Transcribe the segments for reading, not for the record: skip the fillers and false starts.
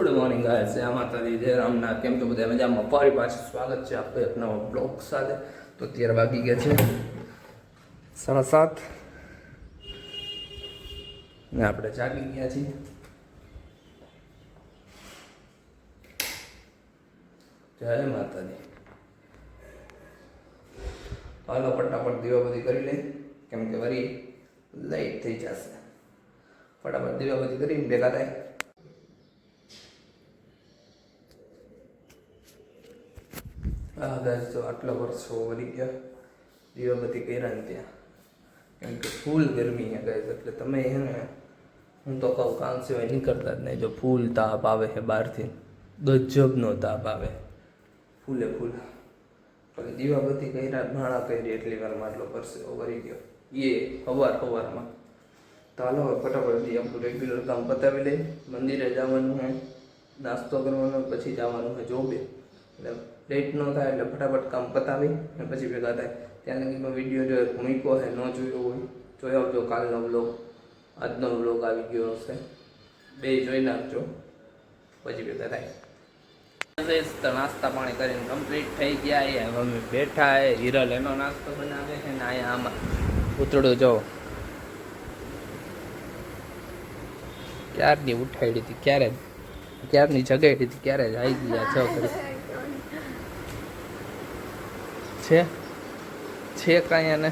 Good morning guys, જય માતાજી, જય રામનાથ. કેમ છો બધા? મજામાં? ફરી પાછું સ્વાગત છે આપણે એક નવા બ્લોગ સાથે. તો 13 વાગી ગયા છે, 7:30 ને આપણે જાગી ગયા છીએ. જય માતાજી. હાલો ફટાફટ દીવાબત્તી કરી લઈ, કેમ કે વળી લાઈટ થઈ જશે. ફટાફટ દીવાબત્તી કરીને ભેગા થાય. હા ગાઈસ, તો આટલા વર્ષો વળી ગયા દીવાબત્તી કર્યા ને ત્યાં, કેમ કે ફૂલ ગરમી છે ગાઈસ. એટલે તમે હે ને, હું તો કહું કામ સિવાય નીકળતા જ નહીં. જો ફૂલ તાપ આવે છે બહારથી, ગજબનો તાપ આવે, ફૂલે ફૂલ. પછી દીવાબત્તી કર્યા, ભાણા કરી, એટલી વારમાં આટલો પરસેવો વળી ગયો સવારમાં. તો હાલો ફટાફટ આપણું રેગ્યુલર કામ પતાવી લઈ. મંદિરે જવાનું હોય, નાસ્તો કરવાનો, પછી જવાનું હોય જોબે. એટલે લેટ ન થાય એટલે ફટાફટ કામ પતાવી અને પછી ભેગા થાય. ત્યાં લગીમાં વિડીયો જો મૂક્યો હોય, ન જોયો હોય જોઈ આવજો. કાલનો બ્લોગ, આજનો બ્લોગ આવી ગયો હશે, બે જોઈ નાખજો, પછી ભેગા થાય. તો નાસ્તા પાણી કરીને કમ્પ્લીટ થઈ ગયા. મમ્મી બેઠા હે, હિરલ એનો નાસ્તો બનાવે છે ને અહીંયા આમાં ઉતરડું જો ક્યારની ઉઠાડી હતી, ક્યારની જગાડી હતી, ક્યારે જ આવી ગયા છોકરી છે કાંઈ. અને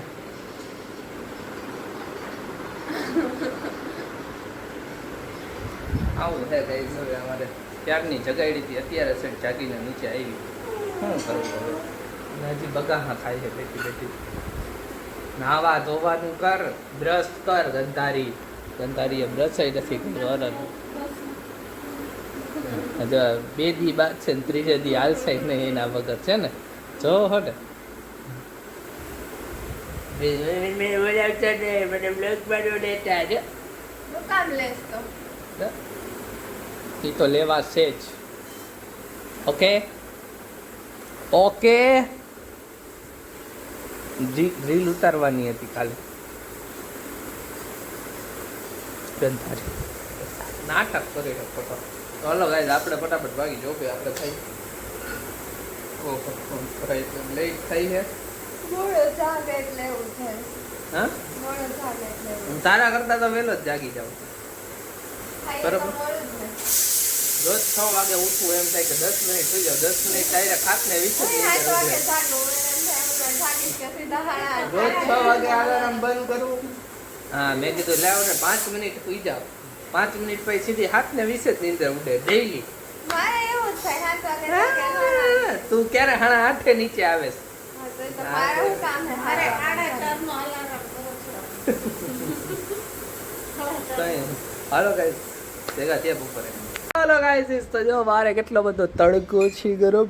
આવું છે કઈ હવે અમારે ક્યારની જગાડી હતી, અત્યારે સેટ જાગીને નીચે આવી. શું કરવું હવે? હજી બગાહા ખાય છે બેઠી બેઠી. નાવા ધોવાનું કર, બ્રશ કર. ગંધારીએ બ્રશ નથી કર્યું. બે દી બાદ છે ને ત્રીજે દી હાલશે નહીં એના વગર, છે ને? જો હો ને એ તો લેવા છે જ. ઓકે રીલ ઉતારવાની હતી કાલે. ગંધારી નાટક કરી ફોટો. હલો ગાઈઝ, આપણે ફટાફટ ભાગી જો આપણે થઈ લેટ થઈ છે. હા, તારા કરતા તો વહેલો જ જાગી જાવ. બરોબર, રોજ 6 વાગે ઉઠવું, એમ થાય કે 10 મિનિટ સુઈ જાવ. 10 મિનિટ ડાયરેક્ટ ખાટને 20 મિનિટ રોજ 6 વાગે અલાર્મ બંધ કરવું. હા, મેં કીધું લાવ ને 5 મિનિટ સુઈ જાવ. 5 મિનિટ પછી સીધી 7 ને 20 જ નીંદર ઉડે ડેઈલી. તું ક્યારે 8:30 નીચે આવે? હાલો ગાઈસ, ભેગા ત્યાં ઉપર. હાલો ગાઈસ, તો જો મારે કેટલો બધો તડકો છે, ગરમ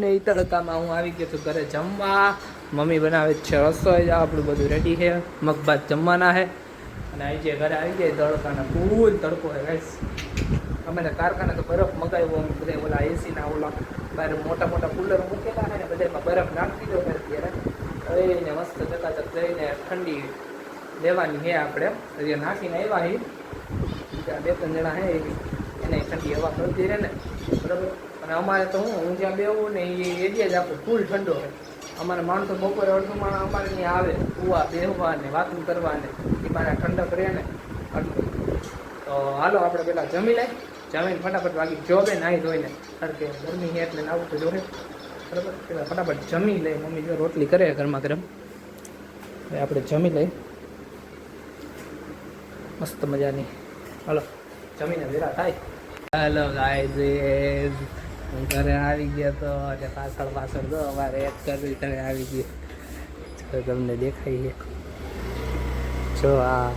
ને એ તડકામાં હું આવી ગયો છું ઘરે જમવા. મમ્મી બનાવે છે રસોઈ, આપણું બધું રેડી છે, મગભાત જમવાના છે. અને આવી જાય ઘરે આવી જાય તડકાના ફૂલ તડકો છે ગાઈસ. અમે કારખાને તો બરફ મગાવ્યો, અમે બધા ઓલા એસીના ઓલા બહાર મોટા કુલર મૂકેલા છે ને, બધામાં બરફ નાખી દીધો અત્યારે. એને મસ્ત ચકાચક જઈને ઠંડી લેવાની છે આપણે. હજી નાખીને આવ્યા છે, 2-3 જણા છે એને ઠંડી હવા કરતી રહે ને, બરાબર. અને અમારે તો હું જ્યાં બેવું ને એ એરિયા જ આપણો ફૂલ ઠંડો હોય. અમારે માણસો બપોરે અડધું માણસ અમારે ત્યાં આવે કૂવા બેહવા ને વાતું કરવા ને, એ મારા ઠંડક રહે ને આટલું. તો હાલો આપણે પહેલાં જમી લઈ, જમીને ફટાફટ વાગી જોબે નાહી ધોઈને, કારણ કે ગરમી છે એટલે નાવું તો જોવે, બરાબર. પેલા ફટાફટ જમી લઈ. મમ્મી જો રોટલી કરે ગરમા ગરમ, આપણે જમી લઈ મસ્ત મજાની. હાલો જમીને વેરા થાય. હાલો ગાઈઝ, હું ઘરે આવી ગયો તો અને પાછળ તો અમારે એક કરવી ઘરે આવી ગઈ. તમને દેખાય છે જો, આ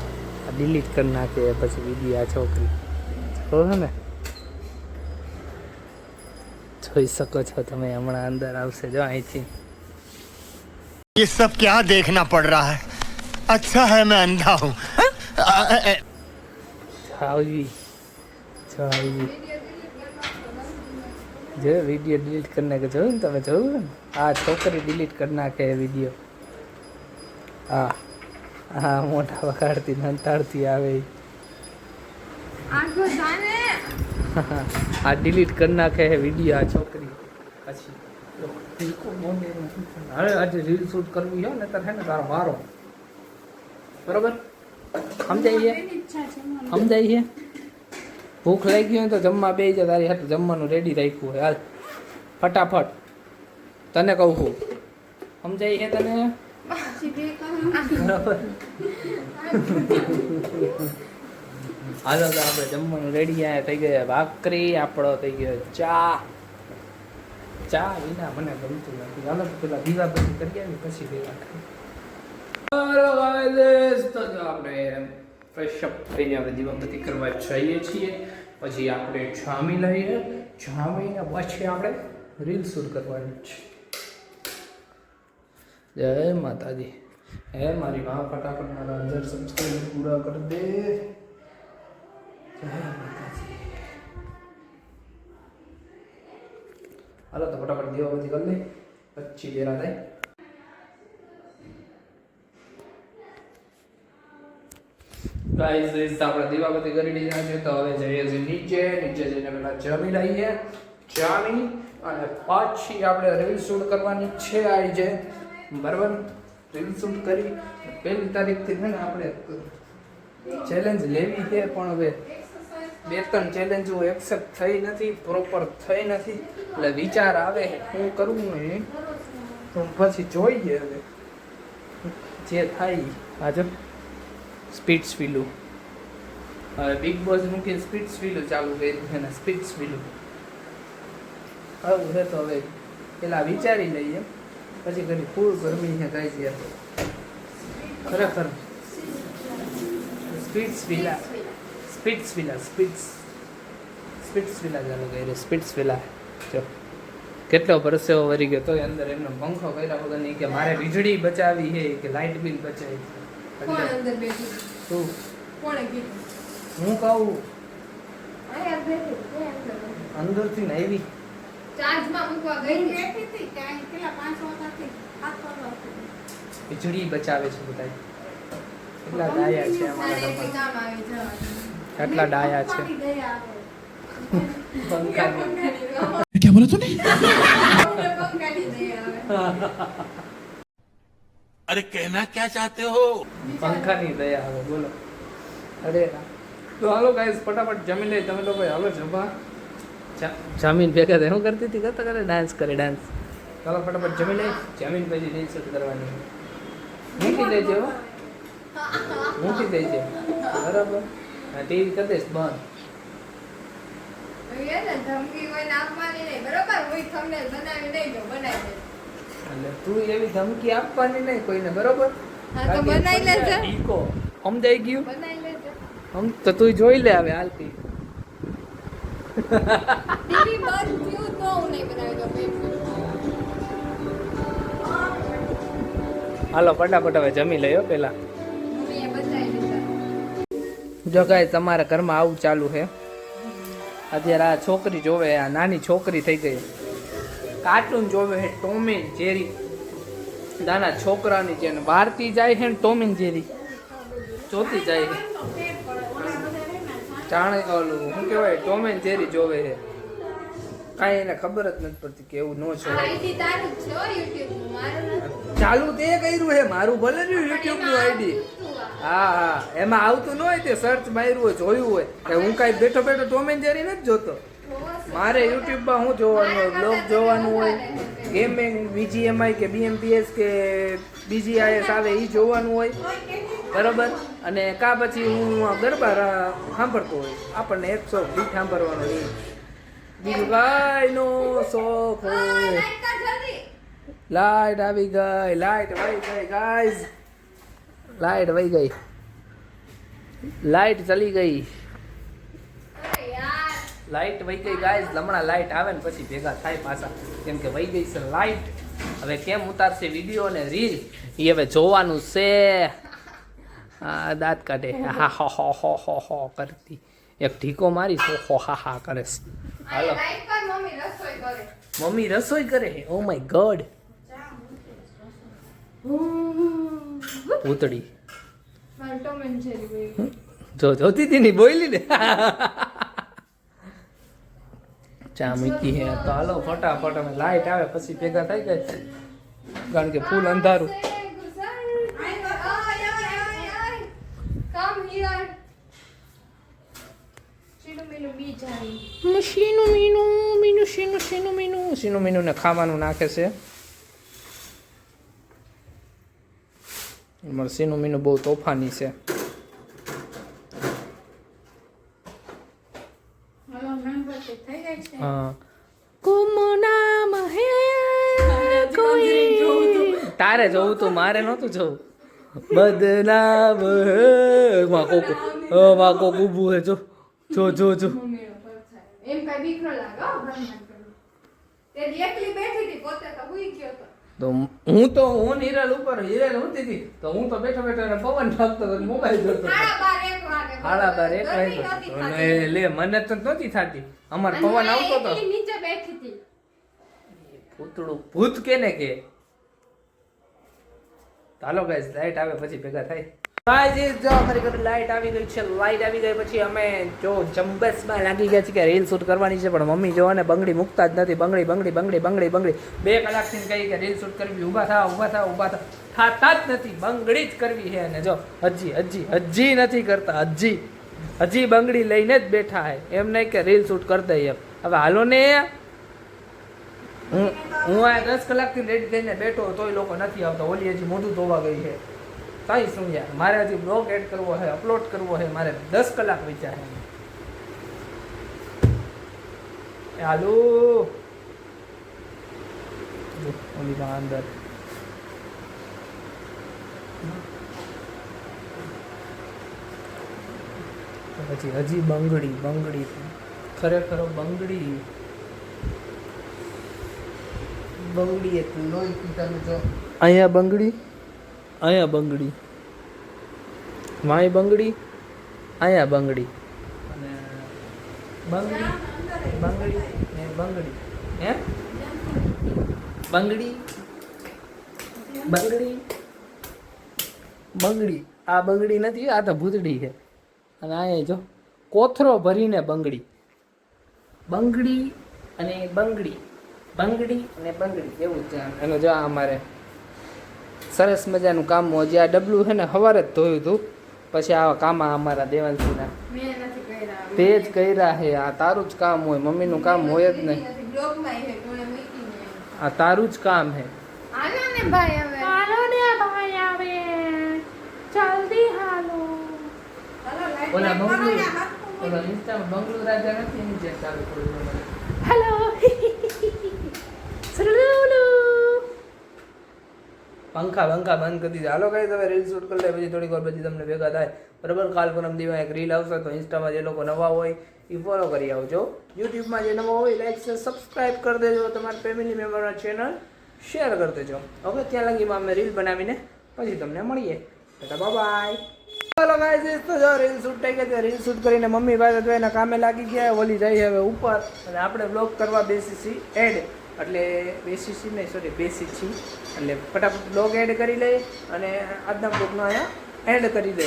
ડિલીટ કરી નાખે પછી વિડીયો. આ છોકરી જો ને, જોઈ શકો છો તમે, હમણાં અંદર આવશે જો અહીંથી. ये सब क्या देखना पड़ रहा है? अच्छा है मैं अंधा हूँ. આવી જો વિડીયો ડિલીટ કરી નાખે. જોયું ને તમે? જોયું ને? આ છોકરી ડિલીટ કરી નાખે વિડીયો. હા મોટા વગાડતી નંતાડતી આવે. આ ડિલીટ કરી નાખે હે વિડીયો આ છોકરી પછી હવે આજે રીલ શૂટ કરવી હોય ને તારે હે ને તારો વારો બરોબર સમજાય છે ભૂખ લાગી હોય તો જમવા બે જાય તારી હાથે જમવાનું રેડી રાખ્યું હોય હાલ ફટાફટ તને કહું છું સમજાય છે તને બરાબર હાલો તો આપણે જમવાનું રેડી આ થઈ ગયા ભાખરી આપણો થઈ ગયો ચા વિના મને ગમતું નથી હાલો તો પેલા દીવા બધી કરીએ ને પછી દેવા તો જો આપણે ફ્રેશ અપ થઈને આપણે દીવાબત્તી કરવા જઈએ છીએ પછી આપણે જામી લઈએ જામીને પછી આપણે રીલ શૂટ કરવાની છે જય માતાજી હે મારી માં ફટાફટ મારા 1000 સબસ્ક્રાઇબર પૂરા કરી દે જય માતાજી હાલો તો ફટાફટ દીવાબત્તી કરી લે પછી દેરા થાય ગાઈઝ આપણે દીવાબત્તી કરી દીધા છે તો હવે જઈએ છીએ નીચે જઈને પહેલા જમી લઈએ જામી અને પછી આપણે રીલ શૂટ કરવાની છે આવી છે બરાબર રીલ શૂટ કરી 1 તારીખથી છે ને આપણે ચેલેન્જ લેવી છે પણ હવે 2-3 ચેલેન્જો એક્સેપ્ટ થઈ નથી પ્રોપર થઈ નથી એટલે વિચાર આવે શું કરવું ને તો પછી જોઈએ હવે જે થાય આજે સ્પીડ સ્વીલું હવે બિગ બોસ મૂકીને સ્પીડ સ્વીલું ચાલુ કર્યું છે ને સ્પીડ સ્વીલું આવું છે તો હવે પેલા વિચારી લઈએ પછી કરી ફૂલ ગરમી છે કાંઈ છે ખરેખર સ્પીડ સ્વીલા ચાલુ કરી સ્પીડ સ્વીલા જો કેટલો પરસેવો વરી ગયો તો અંદર એમનો પંખો કર્યા વગરની કે મારે વીજળી બચાવી છે કે લાઇટ બિલ બચાવી હું કહું અંદરથી ને આવી વીજળી બચાવે છે બધા કેટલા ડાયા છે અમારા કેટલા ડાયા છે क्या बोला तूने अरे कहना क्या चाहते हो પંખાની દયા આવે બોલો અરે તો હાલો ગાઈસ ફટાફટ જમી લઈ તમે લોકો હાલો જમવા જામીન ભેગા થાય શું કરતી હતી કરતા કરે ડાન્સ ચાલો ફટાફટ જમી લઈ જામીન પછી રીલ શૂટ કરવાની મૂકી દેજો બરાબર હા ટીવી કરી દઈશ બંધ એટલે તું એવી ધમકી આપવાની નહીં કોઈને બરોબર ઈકો સમજાઈ ગયું તો તું જોઈ લે હવે હાલતી હાલો ફટાફટ હવે જમી લયો પેલા જો કાંઈ તમારા ઘરમાં આવું ચાલુ છે અત્યારે આ છોકરી જોવે આ નાની છોકરી થઈ ગઈ કાર્ટૂન જોવે છે ટોમ એન્ડ જેરી નાના છોકરાની છે ને બહારથી જાય છે ને ટોમ એન્ડ જેરી જોતી જાય છે જાણે ઓલું શું કહેવાય ટોમ એન્ડ જેરી જોવે છે કાંઈ એને ખબર જ નથી પડતી કે એવું ન જોવાય ચાલુ તે કર્યું છે મારું ભલે રહ્યું યુટ્યુબનું આઈડી હા એમાં આવતું ન હોય તે સર્ચ માર્યું હોય જોયું હોય કે હું કાંઈ બેઠો ટોમ એન્ડ જેરી નથી જોતો મારે યુટ્યુબમાં હું જોવાનું હોય બ્લોગ જોવાનું હોય ગેમિંગ BGMI કે BMPS કે BGIS આવે એ જોવાનું હોય બરાબર અને કા પછી હું ગરબા સાંભળતો હોય આપણને 100 ગીત સાંભળવાનો હોય બીજું કાંઈ નો શોખ હોય લાઈટ આવી ગઈ લાઈટ વહી ગઈ ગાઈઝ લાઈટ વહી ગઈ લાઈટ ચલી ગઈ લાઈટ વહી ગઈ ગાઈઝ હમણાં લાઈટ આવે ને પછી ભેગા થાય પાછા કેમ કે વહી ગઈ છે લાઈટ હવે કેમ ઉતારશે વિડીયો ને રીલ એ હવે જોવાનું છે હા દાંત કાઢે હા હો કરતી એક ઢીકો મારી હો હા કરે હાલો મમ્મી રસોઈ કરે ઓ માય ગોડ પૂતળી જો જોતી હતી ની બોલી ને ચા મૂકી હે તો હાલો ફટાફટ અમે લાઈટ આવે પછી ભેગા થઈ ગઈ કારણ કે ફૂલ અંધારું સીનું મીનું ને ખાવાનું નાખે છે અમારે સીનું મીનું બહુ તોફાની છે हाँ कुम नाम है कोई तारे જોવું તો મારે નહોતું જોવું બદનામ હે માં કોક ઊભું હે જો જો જો જો એમ કઈ બીક ન લાગે હો બ્રહ્માંડ તે એકલી બેઠી હતી પોતે તો હુઈ ગયો તો તો હું હિરલ ઉપર હિરલ હોતી હતી તો હું તો બેઠો બેઠો એને પવન નાખતો હતો મોબાઈલ જોતો હતો 1:30 લે મને તો નહોતી થતી અમાર પવન આવતો હતો નીચે બેઠી હતી પૂતળું ભૂત કેને કે ચાલો ગાઈસ લાઈટ આવે પછી ભેગા થાય ગાઈસ જો ખરેખર લાઈટ આવી ગઈ છે લાઈટ આવી ગઈ પછી અમે જો જંબસમાં લાગી ગયા છે કે રીલ શૂટ કરવાની છે પણ મમ્મી જો ને બંગડી મૂકતા જ નથી બંગડી 2 કલાકથી કહી કે રીલ શૂટ કરવી ઊભા થા થાતા જ નથી બંગડી જ કરવી છે અને જો હજી નથી કરતા હજી બંગડી લઈને જ બેઠા હે એમ નહીં કે રીલ શૂટ કરી દઈએ એમ હવે હાલો ને હું આ 10 કલાકથી રેડી થઈને બેઠો તોય લોકો નથી આવતા ઓલી હજી મોઢું ધોવા ગઈ છે કઈ શું યાર મારે હજી બ્લોગ એડ કરવો છે અપલોડ કરવો છે મારે 10 કલાક વિચાર છે હાલો ઓલી માં અંદર પછી હજી બંગડી ખરેખર બંગડી એક લોહી પીતાનું જો અહીંયા બંગડી વાય બંગડી અહીંયા બંગડી અને બંગડી ને બંગડી હે બંગડી આ બંગડી નથી આ તો ભૂતડી છે અને અહીંયા જો કોથરો ભરીને બંગડી અને બંગડી એવું છે એનો જો અમારે સરસ મજાનું કામ હજી આ ડબલું છે ને સવારે જ ધોયું હતું પછી આ કામ અમારા દેવાંશીના તે જ કર્યા છે આ તારું જ કામ હોય મમ્મીનું કામ હોય જ નહીં આ તારું જ કામ છે હાલો ને ભાઈ આવે જલ્દી હાલો ઓલા ઓલા ઇન્સ્ટામાં બંગલો રાજા નથી નીચે ચાલુ કર્યું હેલો પંખા બંધ કરી દીધા હાલો ગાઈસ હવે રીલ શૂટ કરી લે પછી થોડીક વાર પછી તમને ભેગા થાય બરાબર કાલ પરમ દિવસ એક રીલ આવશે તો ઇન્સ્ટામાં જે લોકો નવા હોય એ ફોલો કરી આવજો યુટ્યુબમાં જે નવા હોય લાઈક સબસ્ક્રાઈબ કરી દેજો તમારા ફેમિલી મેમ્બરના ચેનલ શેર કરી દેજો ઓકે ત્યાં લગીમાં અમે રીલ બનાવીને પછી તમને મળીએ બાય ચાલો ગાઈસ તો જો રીલ શૂટ થઈ ગઈ રીલ શૂટ કરીને મમ્મી પાસે તો એના કામે લાગી ગયા ઓલી જાય હવે ઉપર અને આપણે બ્લોગ કરવા બેસી એડ એટલે બેસી છીએ એટલે ફટાફટ બ્લોગ એડ કરી લઈએ અને આજના બ્લોગનો અહીંયા એડ કરી દે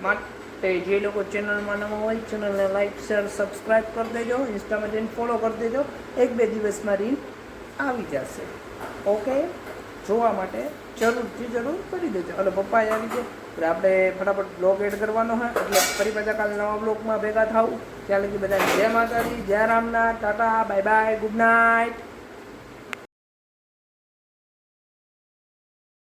માટે જે લોકો ચેનલમાં નવા હોય ચેનલને લાઈક શેર સબસ્ક્રાઈબ કરી દેજો ઇન્સ્ટામાં જઈને ફોલો કરી દેજો 1-2 દિવસમાં રીલ આવી જશે ઓકે જોવા માટે જરૂર કરી દેજો અને પપ્પા આવી જાય એટલે આપણે ફટાફટ બ્લોગ એડ કરવાનો હોય એટલે ફરી પાછા કાલે નવા બ્લોગમાં ભેગા થાવ ત્યાં લગી બધા જય માતાજી જય Ramnath Tata bye good night